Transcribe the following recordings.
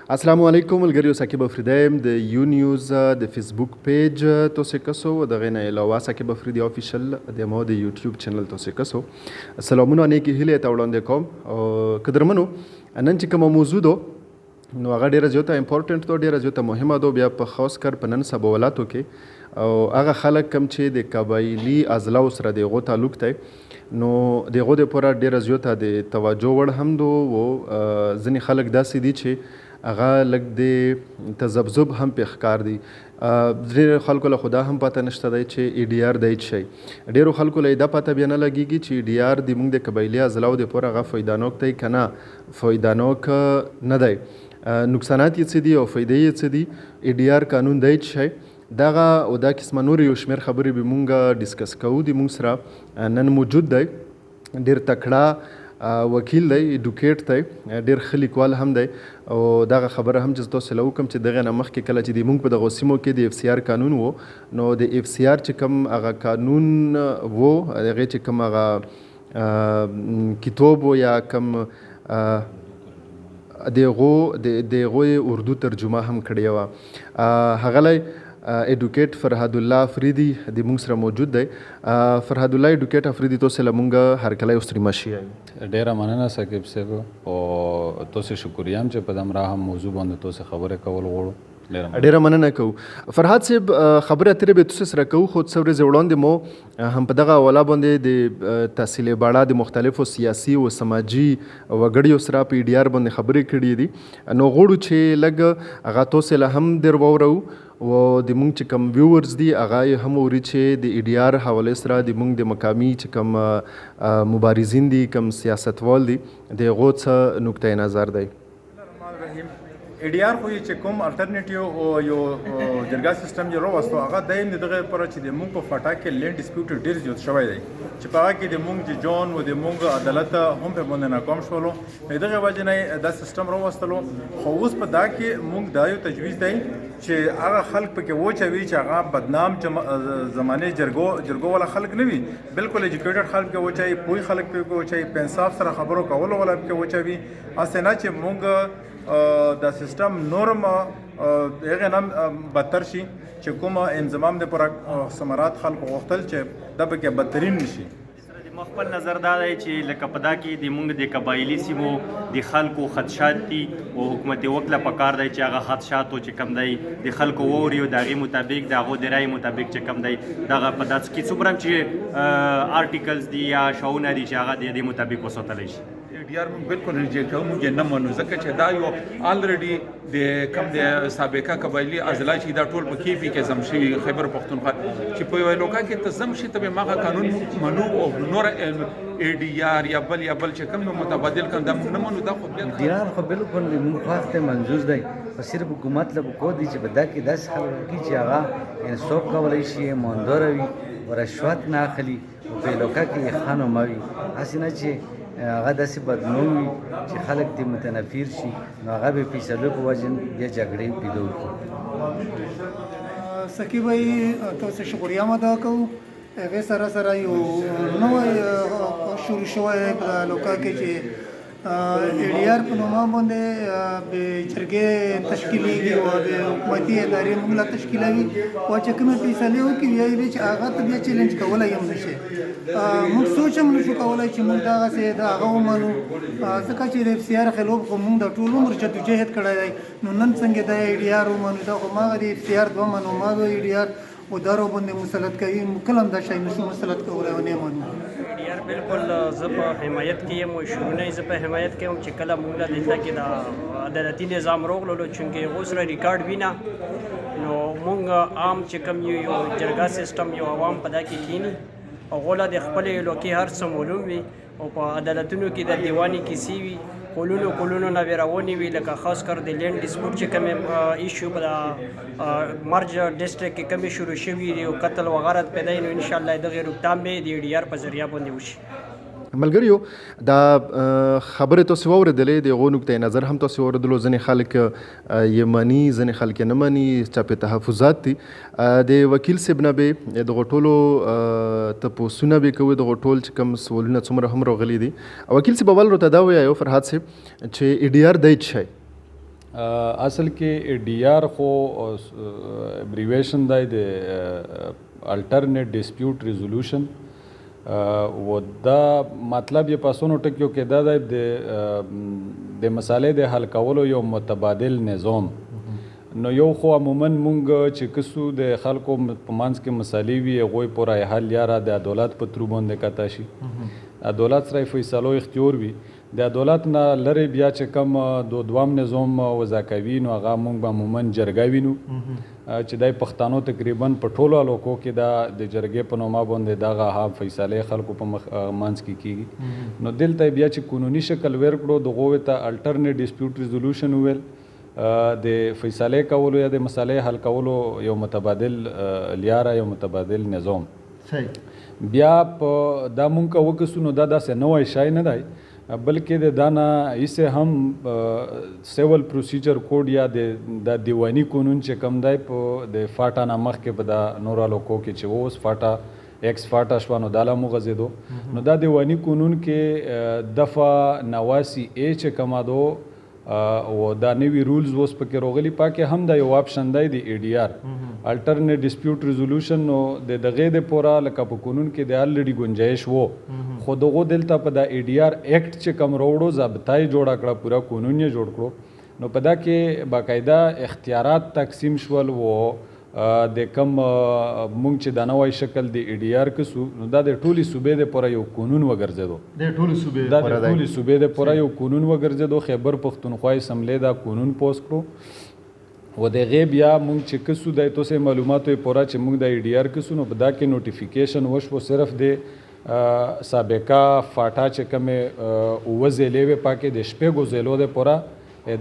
السلام علیکم ملګریو، ثاقب افریدی یم د یو نیوز د فیسبوک پیج توسې کسو و دغې نه علاوه ثاقب افریدي آفیشل د ما د یوټیوب چینل توسې کسو. سلامونه نیکې هیلې ته وړاندې کوم. او قدرمنو، نن چې کومه موضوع ده نو هغه ډېره زیاته امپورټنټ ده، ډېره زیاته مهمه ده، بیا په خاص کر په نن سبا ولاتو کې او هغه خلک کم چې د قبایلي اضلاعو سره د هغو تعلق دی نو د هغو دپاره ډېره زیاته د توجه وړ هم ده. و ځینې خلک داسې دي چې هغه لږ د تذبذب هم پې ښکار دي. ډېرو خلکو له خو دا هم پته نشته دی چې ای ډي آر دی څه شی. ډېرو خلکو له دا پته بیا نه لګېږي چې ای ډي آر د موږ د قبایلي اضلاعو دپاره هغه فایداناک دی که نه فایداناک نه دی، نقصانات یې څه دي او فایدې یې څه دي، ای ډي آر قانون دی څه شی. دغه او دا قسمه نور یو شمېر خبرې به موږ ډسکس کوو. د موږ سره نن موجود دی ډېر تکړه وکیل دی، ایډوکیټ دی، ډېر ښه لیکوال هم دی او دغه خبره هم چې زه تاسو له وکړم چې دغې نه مخکې کله چې د موږ په دغو سیمو کې د اف سی آر قانون و نو د اف سی آر چې کوم هغه قانون و هغې چې کوم هغه کتاب و یا کوم د هغوی اردو ترجمه هم کړې وه. هغلی ایډوکیټ فرهاد الله افریدي د موږ سره موجود دی. فرهاد الله ایډوکیټ افریدي تاسو له موږ هرکلی اوستریما شي. ډېره مننه ثاقب صاحب او تاسو شکریه یم چې په دمرا هم موضوع باندې تاسو خبرې کول غواړو. ډېره مننه کوو. فرهاد صاحب خبرې اترې به تاسو سره کوو، خو څه ورځې وړاندې مو هم په دغه حواله باندې د تحصیل باړه د مختلفو سیاسي او سماجي وګړیو سره په ای ډي آر باندې خبرې کړي دي. نو غواړو چې لږ هغه تاسو له هم در واورو و د موږ چې کوم ویورز دي هغه یې هم اوري چې د ای ډي آر حوالې سره د موږ د مقامي چې کوم مبارزین دي، کوم سیاستوال دي، د هغو څه نقطه نظر دی. ای ډي آر خو یې چې کوم الټرنیټیو او یو جرګه سیستم یې راوستو هغه دایم د دغه لپاره چې د موږ په فټا کې لینډ ډسپیوټ ډېر زیات شوی دی چې په هغه کې د موږ د جون و د موږ عدالت هم په باندې ناکام شولو. د دغه وجې نه دا سیستم راوستلو. خو اوس په دا کې موږ دا یو تجویز دی چې هغه خلک پکې وچوي چې هغه بدنام زمانې جرګو والا خلک نه وي، بالکل ایجوکیټډ خلک پکې وچوي، پوه خلک پکې وچوي، په انصاف سره خبرو کولو والا پکې وچوي. هسې نه چې موږ دا سیستم نورم هغې نه بدتر شي چې کوم انضمام د پر ثمرات خلکو غوښتل چې دا پکې بدترین نشي. ما خپل نظر دا دی چې لکه په دا کې د موږ د قبایلي سیمو د خلکو خدشات دي او حکومت وکړه پکار دی چې هغه خدشاتو چې کم دی د خلکو واوري او د هغې مطابق د هغو د رایې مطابق چې کم دی دغه په داسې کې څومره چې آرټیکلز دي یا شاونه دي چې هغه د دې مطابق وساتلی شي. ډي آر موږ بالکل ریجیکټ کوو، موږ یې نه منو ځکه چې دا یو الریډي د کوم د سابقه قبایلي اضلاع چې دا ټول په کې پي کې زم شوي خیبر پښتونخوا چې په یوه لوکا کې ته زم شي ته به مغه قانون منو او نور ای ډي آر یا بل چې کوم نو متبادل کړم دا موږ نه منو. دا خو ډي آر خو بالکل موږ وخت منظور دی، خو صرف حکومت له کو دی چې په دا کې داسې خلک وکړي چې هغه انصاف کولی شي، ایمانداره وي او رشوت نه اخلي او په لوکا کې خانومه وي، هسې نه چې هغه داسې بدنوم وي چې خلک دې متنفر شي نو هغه به فیصلو په وجه بیا جګړې پیدا وکړي. ثاقب بھائی تاسو شکریه ادا کوو. هغې سره سره یو نوی شروع شوی په لوکا کې چې ای ډي آر په نوم باندې د جرګې تشکیلیږي او د حکومتي ادارې موږ لا تشکیلوي او چې کومې فیصلې وکړي ویایي وي چې هغه ته بیا چیلنج کولی هم نه شي. موږ سوچ هم نه شو کولی چې موږ دغسې د هغه ومنو ځکه چې د اف سی آر خلاف خو موږ د ټول عمر جدوجهد کړی دی. نو نن څنګه د ای ډي آر ومنو، دا خو ماغه د اف سی آر دوه منو، ما د ای ډي آر او دارو باندې مسلط کوي، کله هم دا شی نشو مسلط کولی او نه منو. بالکل زه په حمایت کې یم او شروع زه په حمایت کې یم چې کله موږ له دلته کې د عدالتي نظام راغللو چونکې هغو سره ریکارډ وي نه نو موږ عام چې کوم یو جرګه سیسټم یو عوام په دا کې کینی هغو له د خپلې لوکې هر څه معلوم وي او په عدالتونو کې د دیواني کیسې وي، کلونو نه ویراونې وي، لکه خاص کر د لینډ ډسپیوټ چې کومې ایشو په مرج ډسټرکټ کې کومې شروع شوي دي او قتل وغیره پیدا نو انشاءالله دغې روکتام به د ای ډي آر په ذریعه باندې وشي. ملګریو دا خبرې تاسو واورېدلې، د هغو نقطه نظر هم تاسو واورېدلو. ځینې خلک یې مني، ځینې خلک یې نه مني، چا پې تحفظات دي. د وکیل صاحب نه به دغو ټولو تپوسونه به کوي، دغو ټول چې کوم سوالونه څومره هم راغلي دي. وکیل صاحب اول راته دا ووایه فرهاد صاحب چې ای ډي آر دی څه شی؟ اصل کې ډي آر خو ابریویشن دی د الټرنیټ ډسپیوټ ریزولوشن و دا مطلب یې په اسونو ټکیو کې دا دی د مسالې د حل کولو یو متبادل نظام. نو یو خو عموما مونږ چې کسو د خلکو په منځ کې مسالې وي هغوی پوره حل یاره د عدالت په ترو باندې کتا شي، عدالت سره فیصلو اختیار وي. د عدالت نه لرې بیا چې کوم دوام نظام وضع کوي نو هغه مونږ به عموما جرګه وینو چې دای پښتانو تقریبا په ټولو علاقو کې دا د جرګې په نومه باندې دغه فیصلې خلکو په منځ کې کیږي. نو دلته بیا چې قانوني شکل ورکړو دغه ته الټرنیټ ډسپیوټ ریزولوشن ویل د فیصلې کولو یا د مسالې حل کولو یو متبادل لیاره یو متبادل نظام. بیا په دا مونږ وکسو نو دا داسې نوی شی نه دی بلکې د دانا ایسه هم سیول پروسیجر کوډ یا د دیوانی قانون چې کم دی په د فاټا نه مخکې په د نورو علاقو کې چې اوس فاټا ایکس فاټا شوه نو دا لا مغځېدو نو دا دیوانی قانون کې دفعه 89 ای چې کومه دو او دا نوی رولز اوس پکې راغلي پاکه هم دا یو آپشن دی د ای ډي آر الټرنیټ ډسپیوټ ریزولوشن. نو د دغه د پورا لکه په قانون کې د الریډي گنجائش وو خو دغه دلته په د ای ډي آر اکټ چې کوم روړو ضابطای جوړ کړه پورا قانون یې جوړ کړو نو په دا کې باقاعده اختیارات تقسیم شول وو د کم مونږ چې د نوای شکل د ای ډي آر کسو نو دا د ټولي صوبې د پوره یو قانون وګرځیدو د ټولي صوبې د پوره یو قانون وګرځیدو. خیبر پښتونخوا اسمبلی دا قانون پوس کړو و د غیب یا مونږ چې کسو د توسه معلوماتو پوره چې مونږ د ای ډي آر کسو نو په دا کې نوټیفیکیشن وشو صرف د سابقه فاټا چې کومه وزلې و پاکه د شپږو زلو د پوره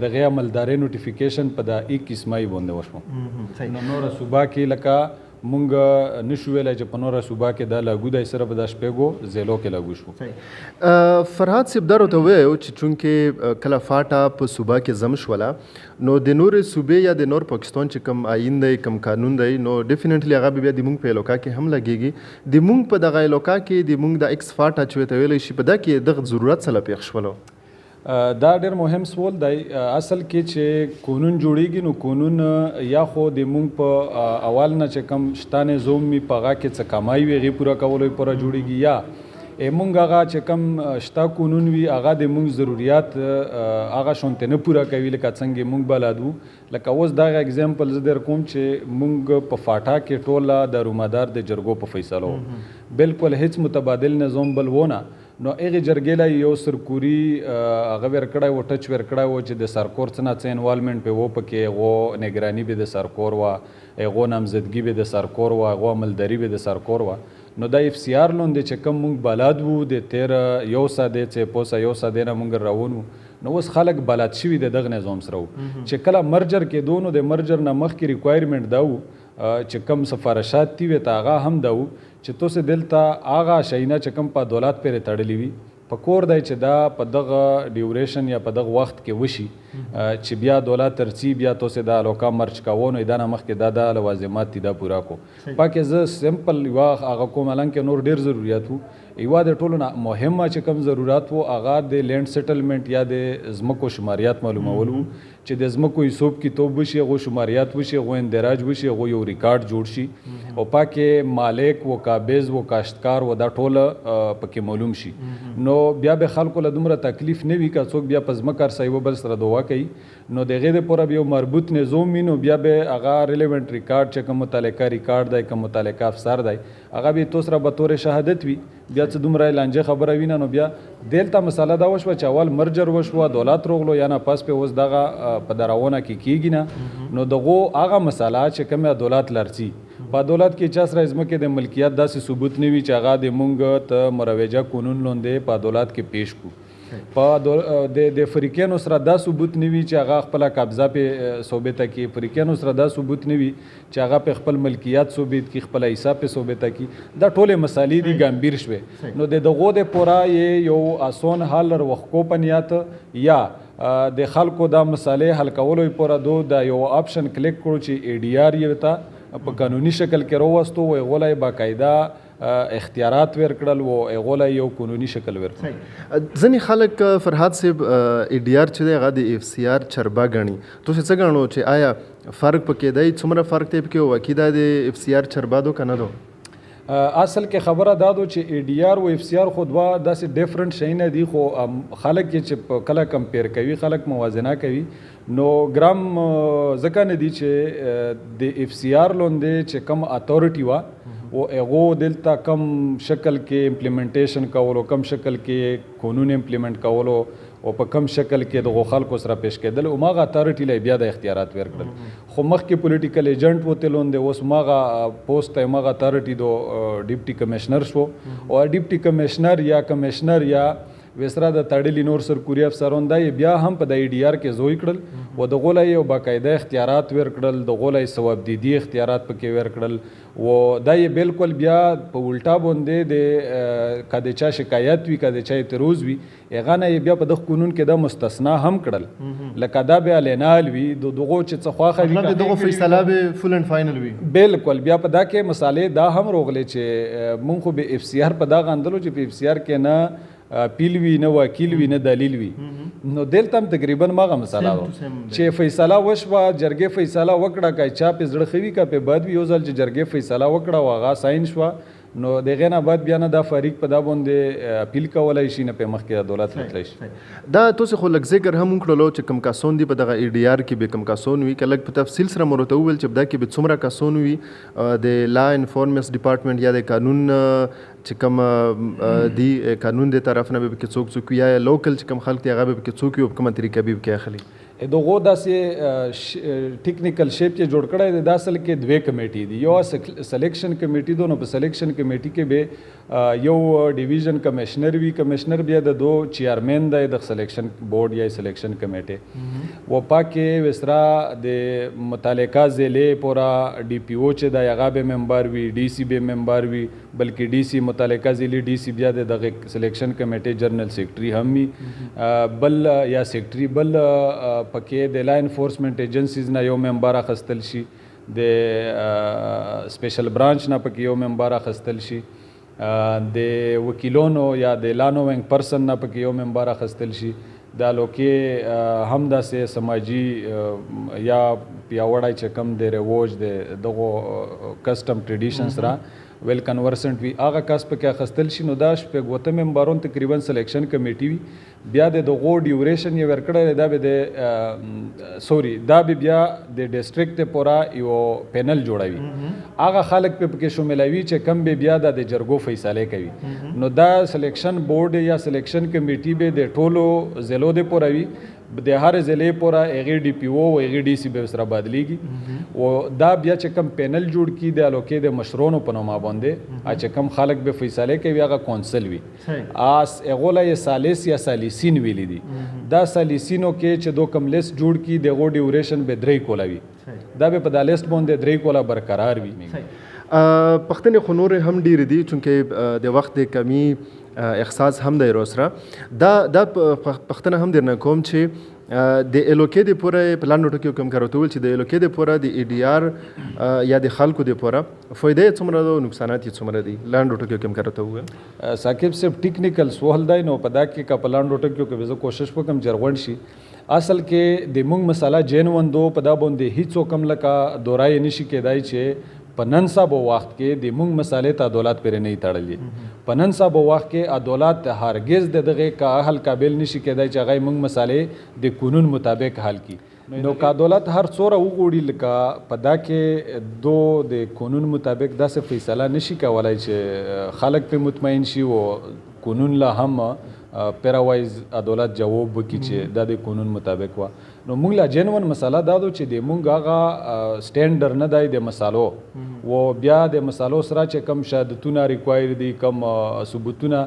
دغه عملداري نوټیفیکیشن په د 21 مای باندې وشو. نو نور صوبا کې لکه مونږ نشو ویلای چې په نور صوبا کې دا لاګو دی صرف د شپږو زیلو کې لاګو شو. فرهاد صاحب درو ته وایو چې چونکې کله فاټا په صوبا کې زم شوله نو د نور صوبې یا د نور پاکستان چې کم آئین دی کم قانون دی نو ډیفینیټلی هغه بیا د مونږ په علاقه کې هم لګیږي. د مونږ په دغه علاقه کې د مونږ د ایکس فاټا چې ته ویلی شي په دا کې دغه ضرورت سره پیښ شولو. دا ډېر مهم سوال دی. اصل کې چې قانون جوړیږي نو قانون یا خو د مونږ په اول نه چې کم شته نظام وي په هغه کې څه کمای وي هغې پوره کولو یې پوره جوړیږي یا مونږ هغه چې کم شته قانون وي هغه د مونږ ضروریات هغه شونتې نه پوره کوي لکه څنګه مونږ بلادو. لکه اوس دغه اګزامپل زه در کوم چې مونږ په فاټا کې ټوله دارومدار د جرګو په فیصلو بالکل هیڅ متبادل نظام بل ونه نو هغې جرګې له یو سرکوري هغه ورکړی و ټچ ورکړی و چې د سرکور څه نه څه انوالمنټ پې و پکې هغو نګراني به د سرکور وه هغو نامزدګي به د سرکور وه هغو عملداري به د سرکور وه. نو دا اف سی آر لوندې چې کوم مونږ بلد وو د تیر یو ساده چې پوسه یو ساده نه مونږ روان وو نو اوس خلک بلد شوي د دغه نظام سره وو چې کله مرجر کېدو نو د مرجر نه مخکې ریکوایرمنټ دا وو چې کم سفارشات تی وي ته هغه هم دا وو چې توسې دلته هغه شیونه چې کوم په دولت پورې تړلي وي په کور دی چې دا په دغه ډیوریشن یا په دغه وخت کې وشي چې بیا دولت ترڅی بیا توسې دا لوکا مرچ کوو نو دا نه مخکې دا لوازمات دي دا پوره کو پاکې زه سمپل یوه هغه کوم حالانکې نور ډېر ضروریات وو یوه د ټولو نه مهمه چې کوم ضرورت وو هغه د لینډ سیټلمنټ یا د ځمکو شماریات معلومول وو چې د ځمکو حساب کتاب وشي هغو شماریات وشي هغو اندراج وشي هغو یو ریکارډ جوړ شي او پاکې مالک و قابض و کاشتکار و دا ټوله پکې معلوم شي نو بیا به خلکو له دومره تکلیف نه وي که څوک بیا په ځمکه هر څه یوه بل سره دعا کوي نو د هغې دپاره به یو مربوط نظام وي نو بیا به هغه ریلیونټ ریکارډ چې کوم متعلقه ریکارډ دی کوم متعلقه افسر دی هغه به تو سره به طور شهادت وي بیا څه دومره لانجه خبره وي نه نو بیا دلته مسله دا وشوه چې اول مرجر وشوه دولت روغلو یا نه پس په اوس دغه په دراونه کې کیږي نه نو دغو هغه مسله چې کومه دولت لرسي په دولت کې چا سره ځمکې د ملکیت داسې ثبوت نه وي چې هغه د مونږ ته مروجه قانون لاندې په دولت کې پیش کړو په د فریقینو سره دا ثبوت نه وي چې هغه خپله قبضه پې ثابته کړي فریقینو سره دا ثبوت نه وي چې هغه په خپل ملکیت ثابت کړي خپله حصه پې ثابته کړي دا ټولې مسالې دي ګامبیر شوې نو د دغو د پوره یو آسان حل وخکو په نیت یا د خلکو دا مسالې حل کولو پوره دو دا یو آپشن کلیک کړو چې ای ډي آر یې ته په قانوني شکل کې راوستو و هغوله یې باقاعده اختیارات ورکړل او هغو له یو قانوني شکل ورکړل. ځینې خلک فرهاد صاحب ای ډي آر چې دی هغه د اف سی آر چربا ګڼي. تاسو څه ګڼو چې آیا فرق پکې دی؟ څومره فرق دی پکې او واقعي دا د اف سی آر چربا دو که نه دو؟ اصل کې خبره دا دو چې ای ډي آر او اف سی آر خو دوه داسې ډیفرنٹ شیونه دي، خو خلک یې چې کله کمپیر کوي، خلک موازنه کوي، نو ګرام ځکه نه دي چې د اف سی آر لاندې چې کم اتھارټي وه او هغو دلته کم شکل کې امپلیمنټیشن کولو، کم شکل کې قانون امپلیمنٹ کولو او په کم شکل کې دغو خلکو سره پیش کېدل، هماغه اتھارټي له بیا د اختیارات ورکړل. خو مخکې پولیټیکل ایجنټ و ته لاندې، اوس هماغه پوسټ ته هماغه اتھارټي دو ډیپټي کمشنر شو او ډیپټي کمشنر یا کمشنر یا ویسرا د تړلي نور سرکوري افسران دا بیا هم په د ای ډي آر کې زوی کړل او دغو له یو باقاعده اختیارات ورکړل، دغو له ثوابدیدي اختیارات پکې ورکړل او دا یې بالکل بیا په الټا باندې د که د چا شکایت وي، که د چا اعتراض وي، هغه نه یې بیا په دغه قانون کې دا مستثنا هم کړل، لکه دا بیا لینال وي د دغو چې څه خواښه وي، مطلب دغه فیصله به فل اینډ فاینل وي. بالکل بیا په دا کې مسالې دا هم روغلې چې مونږ خو به اف سی آر په دا غندلو چې په اف سی آر کې نه پیل وي، نه وکیل وي، نه دلیل وي. نو دلته هم تقریبا ماغه مسله وه چې فیصله وشوه، جرګې فیصله وکړه، که چا پې زړه ښه وي که پې بد وي، یو ځل چې جرګې فیصله وکړه او هغه ساین شوه، نو د هغې نه بعد بیا نه دا فریق په دا باندې اپیل کولی شي، نه پې مخکې د دولت راتلی شي. دا تاسو خو لږ ذکر هم وکړلو چې کم کسان دي په دغه ای ډي آر کې به کم کسان وي، که لږ په تفصیل سره مو راته وویل چې په دا کې به څومره کسان وي د لا انفورمنس ډپارټمنټ یا د قانون چې کوم دی قانون د طرف نه به پکې څوک څوک وي، یا لوکل چې کوم خلک دي هغه به پکې څوک وي او په کومه طریقه به پکې اخلي؟ دغو داسې ټیکنیکل شیپ چې جوړ کړی دی، دا اصل کې دوې کمیټې دي. یو سلیکشن کمیټي دو، نو په سلیکشن کمیټي کې به یو ډیویژن کمشنر وي، کمشنر بیا د دو چیئرمین دی د سلیکشن بورډ یا سلیکشن کمیټې، و پاکې وسرا د متعلقه ضلع پورا ډي پی او چې دی هغه به ممبر وي، ډي سی به ممبر وي، بلکې ډي سی متعلقه ضلع ډي سی بیا د دغه سلیکشن کمیټې جنرل سیکرټري هم وي، بل یا سیکرټري بل پکې د لا انفورسمنٹ ایجنسیز نه یو ممبر اخیستل شي، د سپیشل برانچ نه پکې یو ممبر اخیستل شي، د وکیلونو یا د لا نوینګ پرسن نه پکې یو ممبر اخیستل شي. دا لوکې هم داسې سماجي یا پیاوړی چې کم د رواج د دغو کسټم ټریډیشن سره ویل کنورسنټ وي، هغه کس پکې اخیستل شي. نو دا شپږ اوته ممبران تقریبا سلیکشن کمیټي وي. بیا د دغو ډیوریشن یې ورکړی دا به د دا به بیا د ډسټرکټ پورا یو پینل جوړوي، هغه خلک پکې شاملوي چې کم به بیا د جرګو فیصلې کوي. نو دا سلیکشن بورډ یا سلیکشن کمیټي به د ټولو ضلعو د پورا وي، د هر ضلع پورا هغې ډي پی او او هغې ډي سی به سره بدلیږي، او دا بیا چې کم پینل جوړ کړي د الوکې د مشرونو په نوم باندې چې کم خلک به فیصلې کوي هغه کونسل وي. هغو له یې سالس یا سالیسین ویلی دي. دا سالیسینو کې چې دو کم لیست جوړ کړي د هغو ډیوریشن به 3 کوله وي، دا به په دا لیست باندې 3 کوله برقرار وي. پښتنې خو نورې هم ډېرې دي چونکې د وخت د کمی احساس هم دی روسره. دا پښتنه هم درنه کوم چې د الوکې د پوره پلان نوټو کې کوم کارته ول چې د الوکې د پوره د ای ډي آر یا د خلکو د پوره فائدې څومره او نقصانات یې څومره دي لاند نوټو کې کوم کارته وول؟ ثاقب صاحب ټیکنیکل سوال دی، نو په دا کې کا پلان نوټو کې زه کوشش وکم جرغون شي. اصل کې د مونږ مساله جین وندو په دا باندې هیڅ کم لکه دورای نشي کېدای چې په نن سبا وخت کې د مونږ مسالې ته دولت پرې نه تړلې. په نن سبا وخت کې دولت هرگز د دغه کا حل قابل نشي کېدای چې هغه مونږ مسالې د قانون مطابق حل کړي. نو کا دولت هر څوره وګوړي لکه په دا کې دو د قانون مطابق داسې فیصله نشي کولای چې خلک په مطمئن شي او قانون لا هم پیراوایز دولت جواب وکړي چې دا د قانون مطابق و. نو موږ لا جنون مسله دا دو چې د موږ هغه سټینډر نه دی د مسالو، و بیا د مسالو سره چې کم شهادتونه ریکوایر دي، کم ثبوتونه،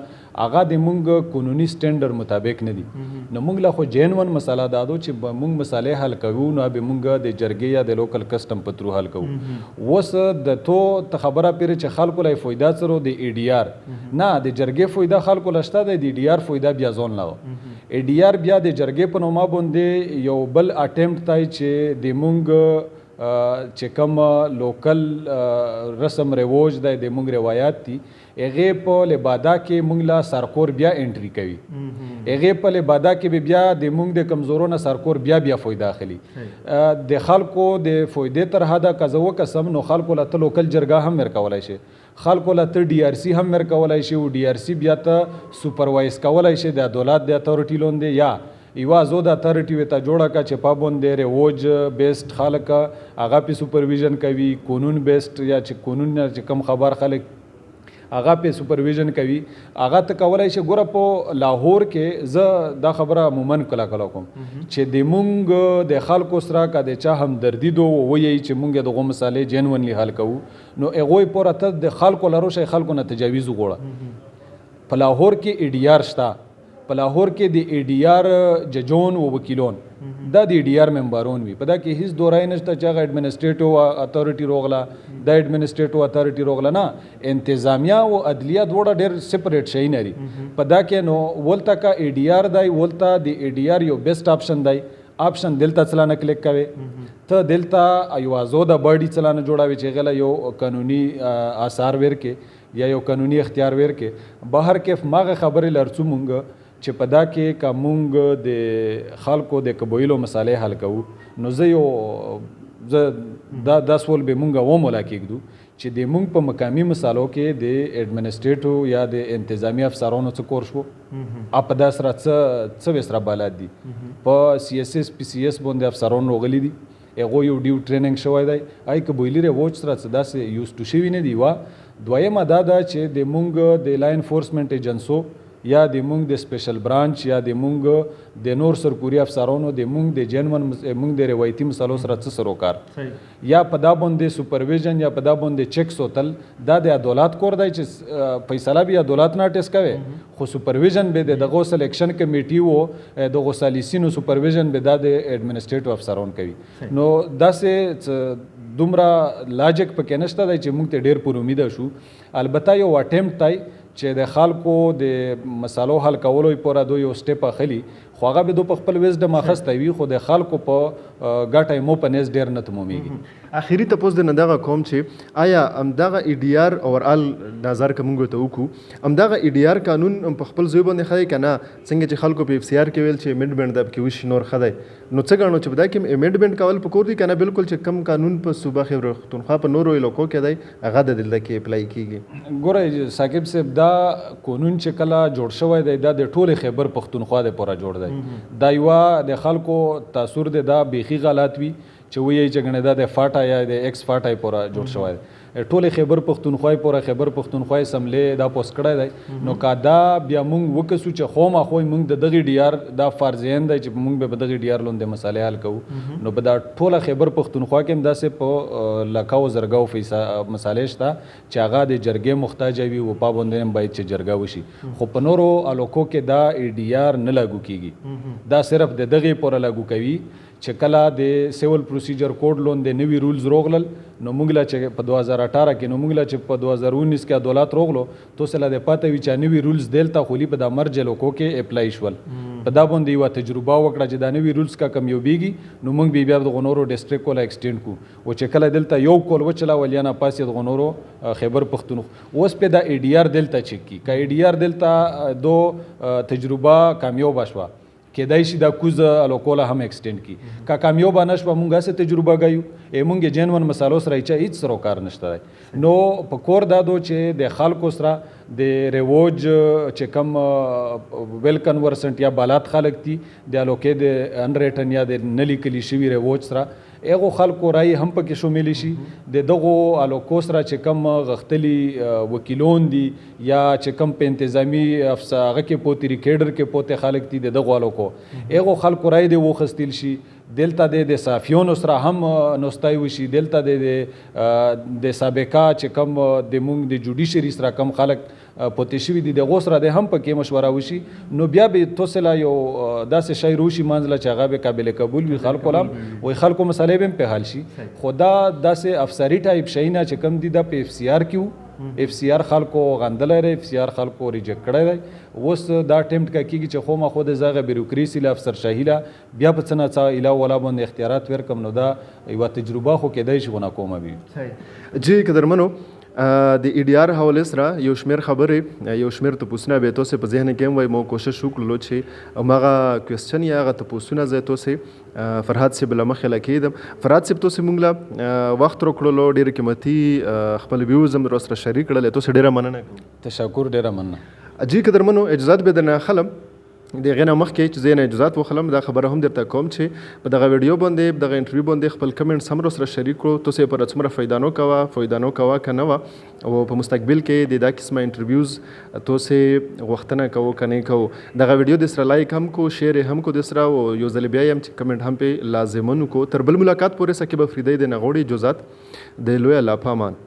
هغه د موږ قانوني سټینډر مطابق نه دي. نو موږ لا خو جنون مسله دا دو چې موږ مسالې حل کوو، نو به موږ د جرګې یا د لوکل کسټم په ترو حل کوو. اوس د تو ته خبره پیره چې خلکو له فایده سره د ای ډي آر نه د جرګې فایده خلکو لشته د ای ډي آر فایده بیا ځون لا ای ډي آر بیا د جرګې په نوم باندې یو بل اټمپټ تای چې د مونږ چې کوم لوکل رسم رواج دی د موږ روایات دي هغې په لبادا کې موږ له سرکور بیا انټري کوي هغې په لبادا کې بیا د موږ د کمزورو نه سرکور بیا فایده اخلي د خلکو د فایدې تر حده که زه وکسم نو خلکو له ته لوکل جرګه هم ورکولی شي خلکو له ته ډي آر سي هم ورکولی شي او ډي آر سي بیا ته سوپروایز کولی شي د دولت د اتھارټي لاندې یا یوه زو د اتھارټي ورته جوړه کړه چې پابندې رواج بیسډ خلک هغه پې سوپرویژن کوي قانون بیسډ یا چې قانون نه چې کم خبر خلک هغه پې سوپرویژن کوي هغه ته کولی شي ګوره په لاهور کې زه دا خبره عموما کله کوم چې د مونږ د خلکو سره که د چا همدردي دو ووایي چې مونږ دغه مسالې جینونلی حل کوو نو هغوی پوره ته د خلکو له روشه خلکو نه تجاویز وغواړه په لاهور کې ای ډي آر شته په لاهور کې د ای ډي آر ججون و وکیلون دا د ای ډي آر ممبرون وي په دا کې هیڅ دورای نشته چې هغه اډمنسټریټیو اتھارټي روغله دا اډمنسټریټیو اتھارټي روغله نه انتظامیه او عدلیه دواړه ډېر سپریټ شی نه دي په دا کې نو ولته کا ای ډي آر دی ولته د ای ډي آر یو بیسټ آپشن دی آپشن دلته چلانه کلیک کوي ته دلته یو آزاده باډي چلانه جوړوي چې غله یو قانوني آثار ورکې یا یو قانوني اختیار ورکې بهر کې ماغه خبرې لرڅو مونږ چې په دا کې که مونږ د خلکو د قبایلو مسالې حل کوو نو زه دا سوال به مونږ ومولا کېږدو چې د مونږ په مقامي مسالو کې د اډمنسټریټو یا د انتظامی افسرانو څه کور شو په دا سره څه وسره بالات دي په سی اس ایس پی سی ایس باندې افسران راغلي دي هغوی یو ډیو ټریننګ شوی دی آی قبایلي رواج سره څه داسې یوز ټو شوي نه دي دویمه دا ده چې د مونږ د لا انفورسمنټ ایجنسو یا د مونږ د سپیشل برانچ یا د مونږ د نور سرکوري افسرانو د مونږ د جنون مونږ د روایتي مسالو سره څه سروکار یا په دا باندې سوپرویژن یا په دا باندې چیکس ہوتل دا د عدالت کور دی چې فیصله به عدالت نه ټیس کوي خو سوپرویژن به دغه سلیکشن کمیټي وو دغه سالیسینو سوپرویژن به دا د اډمنسټریټیو افسران کوي نو داسې دومره لاجک پکې نشته دی چې مونږ ته ډېر پر امیده شو البته یو اټمپټ دی چې د خلکو د مسالو حل کولو پوره دو یو سټیپ اخلي خو هغه به دو په خپل وزډم اخستی وي خو د خلکو په ګټه مو په نس ډېر نه تمومیږي اخري تپوس د نه دغه کوم چې آیا همدغه ای ډي آر اوورال نظر که موږ ورته وکړو همدغه ای ډي آر قانون په خپل ځای باندې ښه دی که نه څنګه چې خلکو په اف سی آر کې ویل چې امینډمنټ د پکې وشي نور ښه دی نو څه ګڼو چې په دا کې امینډمنټ کول پکور دي که نه بالکل چې کم قانون په صوبه خیبر پښتونخوا په نورو علاقو کې دی هغه د دلته کې اپلای کیږي ګوره ثاقب صاحب دا قانون چې کله جوړ شوی دی دا د ټولې خیبر پښتونخوا د پوره جوړ دی دا یوه د خلکو تاثر دی دا بیخي غلط وي چې وایي چې ګڼې دا د فاټا یا د ایکس فاټا پوره جوړ شوی دی ټولې خیبر پښتونخوا پوره خیبر پښتونخوا اسمبلی دا پوسټ کړی دی نو که دا بیا مونږ وکسو چې خامخا مونږ د دغې ډي آر دا فرضین دی چې مونږ به په دغې ډي آر لاندې مسالې حل کوو نو په دا ټوله خیبر پښتونخوا کې هم داسې په لکاو زرګاو مسالې شته چې هغه د جرګې محتاج وي او پابندۍ هم باید چې جرګه وشي خو په نورو علاقو کې دا ای ډي آر نه لاګو کیږي دا صرف د دغې پوره لاګو کوي چې کله د سیول پروسیجر کوډ لاندې نوي رولز راغلل نو موږ لا چې په 2018 کې نو موږ لا چې په 2019 کې عدالت راغلو تو سره د پاته وی چې نوي رولز دلته خولي په د مرج لوکو کې اپلای شول په دا باندې یو تجربه وکړه چې دا نوي رولز کا کم یو بیږي نو موږ بیا د غنورو ډیسټریکټ کوله ایکسټینډ کو او چې کله دلته یو کول وچلا ولیانا پاسې د غنورو خیبر پښتونخوا اوس په دا ای ډي آر دلته چک کی کا ای ډي آر دلته دو تجربه کامیاب شوه کېدای شي دا کوز الوکوله هم ایکسټینډ کی کا کامیاب نشوه مونږه سه تجربه غایو مونږ جنون مسالو سره هیڅ سروکار نشته نو په کور دا دو چې د خلکو سره د رواج چې کم ویل کنورسنټ یا بالات خلک دي د الوکې د ان ریټن یا د نلی کلی شوی رواج سره هغه خلکو رای هم پکې شامل شي د دغه الوکو سره چې کم غختلی وکیلون دي یا چې کم په انتظامی افسر کې پوتې ریکیډر کې پوتې خلک دي دغه الوکو هغه خلکو رای دی وخستل شي دلته د صافیونو سره هم نوستای وشي دلته د سابقه چې کم د مونږ د جوډیشری سره کم خلک پوتې شوي دي دغه سره د هم پکې مشوره وشي نو بیا به توسله یو داسې شی روشي منځله چې هغه به قابل قبول وي خلکو لم وای خلکو مسالې به په حل شي خو دا داسې افسری ټایپ شي نه چې کم دي د په اف سی آر کیو اف سی آر خلکو غندلی دی، اف سی آر خلکو ریجیکټ کړی دی. اوس دا اټمپټ کیږي چې خو ما خو د زغه بیروکراسي له افسرشاهي له بیا په څه نه څه اله ولا باندې اختیارات ورکم، نو دا یوه تجربه خو کیدای شي ناکامه وي. جی قدرمنو د ای ډي آر حوالې سره یو شمېر خبرې یو شمېر تپوسونه به تاسې په ذهن کې هم وایي، مو کوشش وکړلو چې هماغه کوېسچن یا هغه تپوسونه زه تاسې فرهاد صاحب له مخې له کېږدم. فرهاد صاحب تاسې موږ له وخت راکړلو، ډېر قیمتي خپل ویوز هم راسره شریک کړل، تاسې ډېره مننه کوم. تشکر، ډېره مننه. جی قدرمنو اجازات به درنه اخلم د هغې نه مخکې چې زه یې نه اجازات واخلم، دا خبره هم درته کوم چې په دغه ویډیو باندې دغه انټرویو باندې خپل کمنټس هم راسره شریک کړو. تاسو یې پر څومره فایدانو کوه که نه وه، او په مستقبل کې د دا قسمه انټرویوز تاسو غوښتنه کوو که نه کوو. دغه ویډیو د سره لایک هم کو، شیر هم کو د سره، او یو ځل بیا هم چې کمنټ هم پې لازمن کو. تر بل ملاقات پورې سکیب افریدی د نه غواړي اجازات د لوی الله په امان.